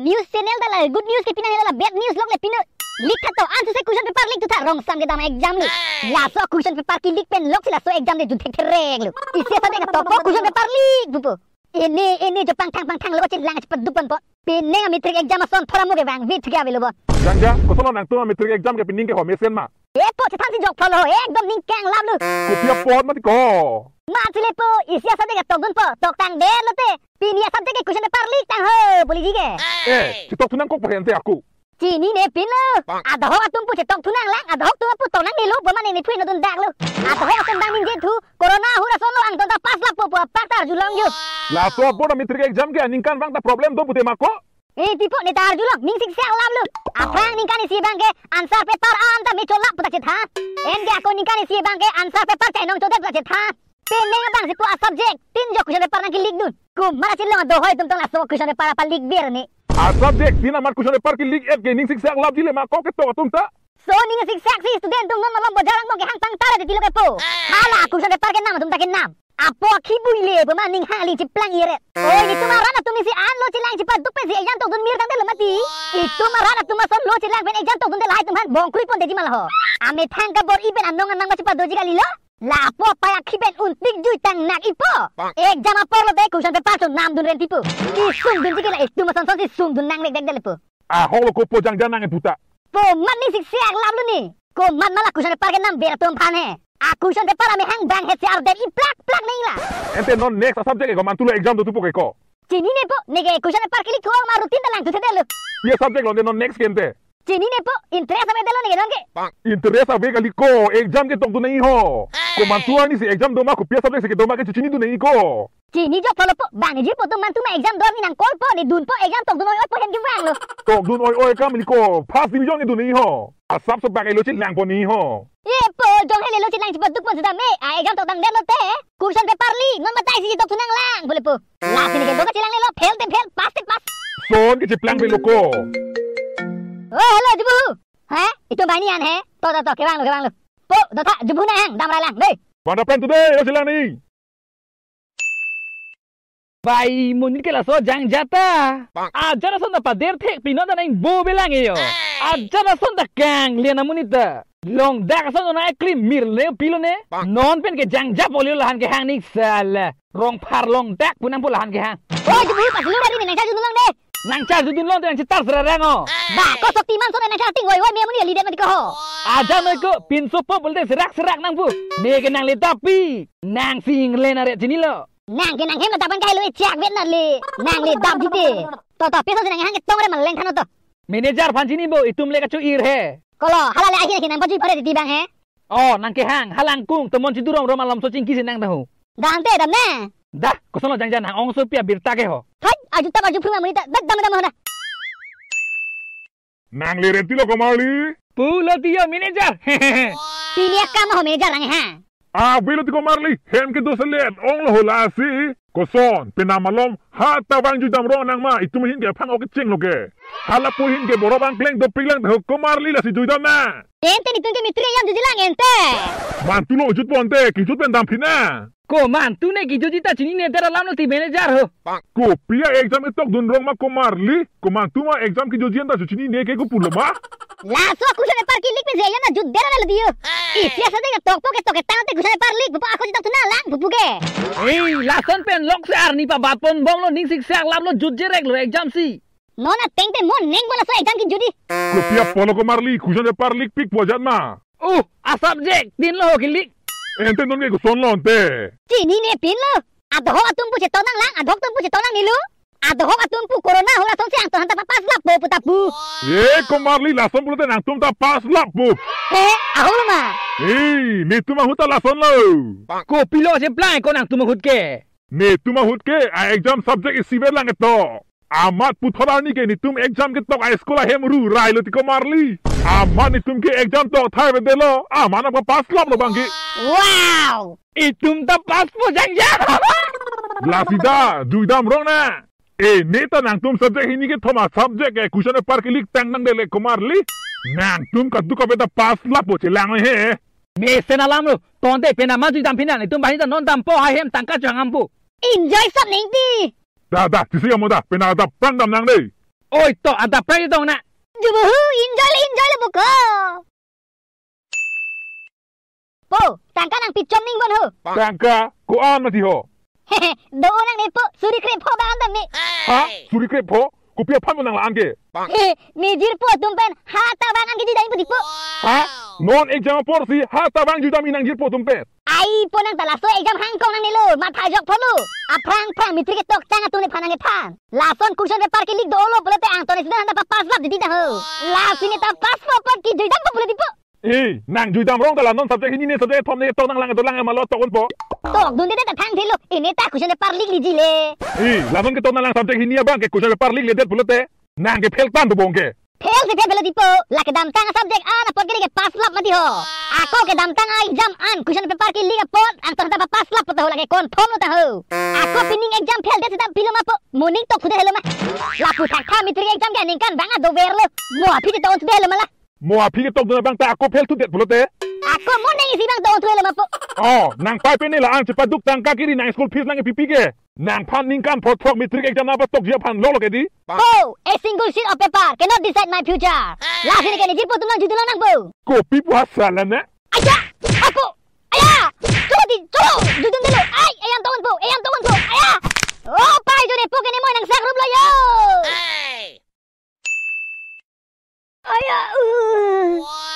News channel दा good news के पिना ला बैड न्यूज लोग ले पिना लिख था आंसर से क्वेश्चन पेपर लिख था रॉन्ग सम के दाम एग्जाम ली लासो क्वेश्चन पेपर की लिख पेन लोग से लासो एग्जाम दे जुथे ठेरेग लो इससे साथे का तो क्वेश्चन पेपर लिख बुपो ini jo pang lo cin lang cepat dupan po pineng matric exam son thora mo ke bang mit ke avelo bo jangja ko solo nang tu matric exam ke pining ke ho mesen ma po che than si jok phalo ekdom ning kang lam lu ko pia pot ma ko ma chile po isia sate ka tok dun po tok tang de lo te pinia sate ke question paper lik tang ho boleh ji ke si tok tunang ko paren te aku Cini ne pin lo ada ho atum pu che tok tunang lang ada ho tu pu tok nang ni lu bo ma ni phin dun dak lu ada ho atum dang ning je thu corona hura solo ang ton ta pas la po paktar julang ju la so po na matric exam ke ning kan bang ta problem do pute mako tipo ne tar julong ning sik sak lam lu apang ning kan si bang ke answer paper am ta me cholak puta che tha en ke ako ning kan si bang ke answer paper che nong chode puta che tha pen ne bang si pu a subject tin jo question paper nang ki lik dun ku mara chilong do hoy tum tong la so question paper apa lik ber ni a subject tina mar question paper ki lik et ke ning sik sak lab jile mako ke to tum ta so ning sik sak si student tum non malam bojarang mo ke hang tang tare ti lo ke po hala question paper ke nam tum ta ke nam apo khibui le ba ning hali ciplang iret oi itu marana tum si an lo cilang cipat dupe si exam tok dun mir tang de mati itu marana tum son lo cilang ben exam tok dun de lai tum han bong krui pon de ji mal ho ame thang ka bor iben anong anang ma cipat doji kali lo la po pa ya khiben untik jui tang nak ipo exam apa lo de question paper tum nam dun ren tipu ki sung dun ji kala itu ma son si sung dun nang lek dek de lepo ho lo ko po jang janang e buta po man ni sik sak lam lu ni ko man mala question paper ke nam ber tum phan he aku question paper ame hang bang het si ar de i plak plak nei la ente non next subject ke ko man tu lo exam do tu po ke ko Cini ne po nege question paper ke lik thuang ma rutin dalang tu se delu ye subject lo de non next kente Cini ne po interest ame delu nege don ke interest ave kali ko exam ke tok du nahi ho ko man tu ani si exam do ma ko pia subject ke do ma ke chini du nahi ko Cini jo polo po bang ji po tu man tu ma exam do ni nang kol po ni dun po exam tok du noi po hen ki wang lo tok dun oi ka mi ko pass division ke du nahi ho a sab so ba ke lo chin lang po ni ho ye po jong hele lo chin lang duk po sudah me a exam tok dang de lo te question paper li non matai si tok tunang lang boleh po la sini ke do ka chilang le lo fail te fail pass te pass son ke chiplang be lo ko oh hello jubu ha itu bani an he to ke wang lo po do tha jubu na hang dam rai lang dei pada pen today lo chilang ni Bai munit ke la so jang jata aja na son da pader thek pino da nang bo belang yo aja na son da kang liana munita long dak son na klim mir le pilo ne non pen ke jang jap olio lahan ke hang nik sala rong par long dak punang pulahan ke hang oh jubu pas lu dari nang cha judun lang de nang cha judun long nang citar serango ba ko sok timan son nang cha ting woi me muni lidet mati ko ho aja me ko pin sopo bolte serak nang pu me ke nang le tapi nang sing le na re sini lo nang ke nang hem ta ban kai lo chak vet na le nang le dam jite to peso nang hang ke tong re mal leng thano to manager phan sini bo itum le ka chu ir he kolo halale ahi ke nang baju pare di bang he oh nang ke hang halang kung temon sidurong ro malam so cingki sinang tahu dang te dam na dah kosono jang jang ong so pia birta ke ho hai aju ta baju prima munita dam hoda nang le renti lo ko mali pulo tio manager sini kam ho manager lang ha bilo ti ko marli hem ke do selet ong lo la si ko son penamalom ha ta bang ju dam ro nang ma itu hin ke phang o ke ching lo ke hala pu hin ke boro bang kleng do pilang do ko marli la si ju dam na ente ni tun ke mitri yam ju lang ente man tu lo jut ponte ki jut pen dam phina ko man tu ne ki jut ta chini ne tera lam lo ti manager ho ko pia exam tok dun rong ma ko marli ko man tu ma exam ki jo jian ta chini ne ke ko pulo ma la so question paper ki lik pe je yana jut dera la diyo isia sa de tok po ke tang te question paper lik bu ako ji tok tuna lang bu ke la son pen lok sar ni pa bat pon bong lo ning sik sak lam lo jut jerek lo exam si nona teng te mon neng bola so exam ki judi ko pia polo ko marli question paper lik pik po jan ma a subject din lo ki lik ente non ke ko son lo ante Cini ne pin lo adho atum pu che tonang lang adho tum pu che tonang ni lu adho atum pu corona hola son siang to hanta papas la po putapu ko marli la son pulo nang tum ta pas lap bu ahul ma ni tu ma huta la son lo ko pilo je plan ko nang tu ma hut ke ni tu ma hut ke a exam subject is siver lang eto amat puthora ni ke ni tum exam ke tok a skola hem ru rai lo ti ko marli amat ni tum ke exam tok thai be de lo amana pa pas lap lo bangki wow itum ta pas po jang jang la sida duidam rong na neta nang tum subject ini ke thoma subject ke question paper ke lik tang nang de le ko marli nang tum ka du ka beta pas lap po chelang he me senalam lo tonde pena ma ju dam pina ni tum bahi ta non dam po ha hem tangka jang ampu enjoy something di da tisi amoda pena da pang dam nang de Oi to ada pray dong nak. Jubu enjoy le buko. Po, tangka nang picom ning bon ho. Tangka, ko an mati ho. Hehe, do nang ne po, suri krep po ba andam ni. Ha? Suri krep po? Ko pia phan mo nang laan ke. Hehe, mijir po tumpen hata bangan ki jidai pudi po. Ha? Non exam por si ha tabang juda minang jir po tumpen. Ai po nang talaso exam hangkong nang nilo, matha jok polu. Aprang mitri ke tok tanga tune phanang ke phan. Lason kusion paper ke lik do lo bolete ang tone sida handa pa pas lap didi dah ho. La sini ta pas po ki jidam po boleh dipo. Nang judam rong tala non subject ini subject thom ne to nang lang do lang ma lo to kon po. Tok dun de ta thang thilo, ini ta kusion paper lik liji le. Lason ke to nang lang subject ini bang ke kusion paper lik le det bolete. Nang ke fel tan do bong ke. Fel se fel dipo, la ke dam tang subject ana pot ke pas lap mati ho. Ako ke dam tang exam an kusion paper ke lik pot ang to ta pas lap to la ke confirm lo ta ho. Ako pining exam fel de ta pilo ma po. Morning tok sudah hello ma. La pu thak tha mitri exam ke ning kan banga do ver lo. Mo api de to sudah hello ma la. Mo api ke tok do bang ta ako fel tu det bolete. Ako mo nang isi bang to hello ma po. Nang pai pe ne la ang cepat duk tangka kiri nang school fees nang pipi ke. Nang phan ning kan pot prok mitri exam na ba tok dia phan lo ke di. Oh, a single sheet of paper cannot decide my future. Last ini kan jiput tumang judul nang bo. Kopi puas salah na. Aja, aku. Ayah, coba judul dulu. Ayam tawon po. Ayah. Oh, pai jone po kene mo nang sak room lo yo. Ayah.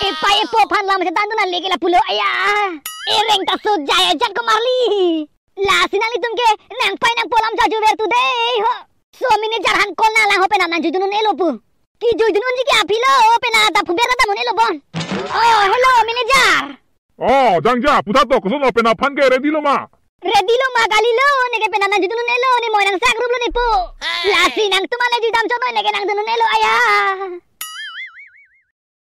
Ipai po phan lam se tan na leke la pulo ayah. Ereng ta so jaya jan ko marli. La sinali tumke nang pai nang polam jaju ver today ho. So mine jarhan kol na lang ho pe nan judun elo pu. Ki judun ji ki apilo pe na ta puber ta mon elo bon. Oh, hello manager. Jangja, puta to kusun open up phan ke ready lo ma. Ready lo ma gali lo ne ke pe nan judun elo ni mo nang sak room lo ni pu. La sinang tumale judam chono ne ke nang judun elo ayah.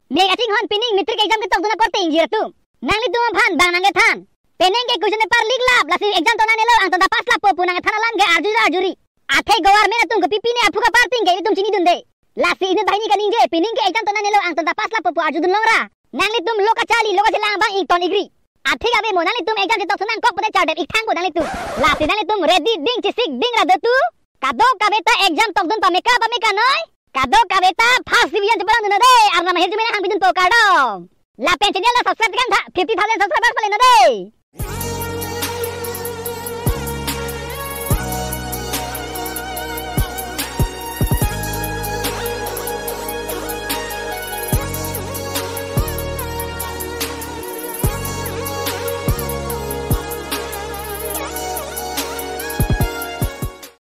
Mega ting hon pining mitri ke exam ke tok duna korte injir tu. Nang li tumam phan bang nang ke than. Peneng ke kusion paper lik lap la sin exam to na nelo ang to da pas lap po punang thana lam ke arjuri. Athe gowar me na tum ko pipi ne apu ka parting ke tum chini dun de. La si ini bahini kan inje pining ke exam to na nelo ang to da pas lap po arjudun longra. Nang li tum loka chali loka silang bang ik ton igri. Athe ga be mo nang li tum exam ke tok sunang kok pode charter ik thang ko nang li tum. La si nang li tum ready ding chisik ding ra de tu. Kado ka beta exam tok dun pameka noy. Kado ka beta first division jeparan dun de arna mahir jumena hang bidun po kardom. La penchenial la subscribe kan tha 50,000 subscribers pale na de.